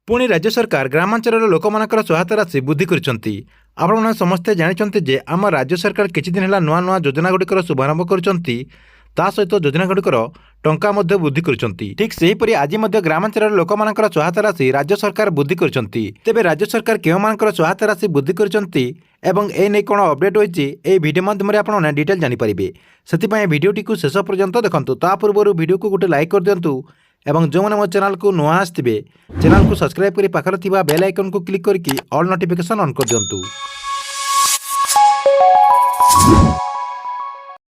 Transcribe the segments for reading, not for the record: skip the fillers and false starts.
पुणी राज्य सरकार ग्रामांचल लोकमानकर सहायता राशि वृद्धि कर आपण समस्ते जानते जे आम राज्य सरकार किछि दिन है नुआ नुआ योजना गुड़िकर शुभारंभ कर सहित योजना गुड़िकर टंका वृद्धि कर ठीक सेहीपरि आज ग्रामांचल लोकमानकर सहायता राशि राज्य सरकार वृद्धि कर तेबे राज्य सरकार केउमानकर सहायता राशि वृद्धि कर कौन अपडेट होती भिडियो माध्यम आपने डिटेल जानीपारे से भिडियोटी शेष पर्यंत देखूँ ता पूर्व भिडियो को गोटे लाइक कर दिंतु एवं जो मैंने मो चैनल को नुआ आसवे चैनल को सब्सक्राइब कर पाखर थिबा बेल आइकन को क्लिक करके ऑल नोटिफिकेशन ऑन कर दिंतु।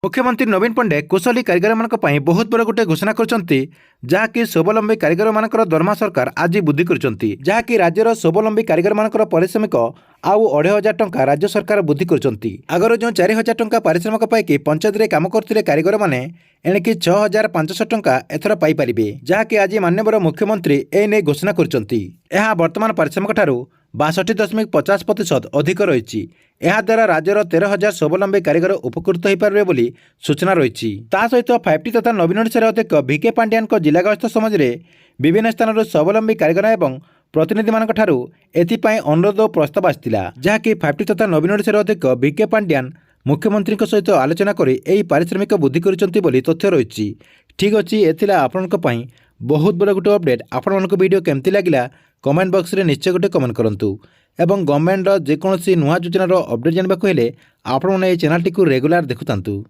मुख्यमंत्री नवीन पंडे कुशली कारीगर मान बहुत बड़ गोटे घोषणा कर स्वावलंबी कारीगर मान दरमा सरकार आज वृद्धि कर राज्यर स्वावलंबी कारीगर मान पारिश्रमिक आउ 2500 टंका राज्य सरकार वृद्धि कर आगर जो 4000 टंका पारिश्रमिक पाई पंचायत में काम करते कारीगर मैंने एणिकी 6500 टंका एथर पाइपर जहाँकि आज माननीय मुख्यमंत्री एने घोषणा कर वर्तमान पारिश्रमिक ठारू 62.50% अधिक रही द्वारा राज्यर 13,000 स्वावलंबी कारीगर उपकृत हो पारे बोली सूचना रही सहित 5T तथा नवीन ओडिशार अध्यक्ष VK पांड्यान जिला गस्त समय विभिन्न स्थान स्वावलंबी कारीगर एवं प्रतिनिधि मान एपाई अनुरोध और प्रस्ताव आसाला जहाँकि 5T तथा नवीन ओडिशार अध्यक्ष VK पांड्यान मुख्यमंत्री सहित आलोचना कर पारिश्रमिक वृद्धि कर तथ्य रही ठीक अच्छी एथिला आपण बहुत बड़ा गोटे अपडेट आपण वीडियो केमती लगिला कमेंट बॉक्स रे निश्चय गोटे कमेंट करंतु एवं गवर्नमेंट जेकोसी नुआ योजनार अपडेट जानबाक हेले आपण ए चैनल टी रेगुलर देखुतांतु।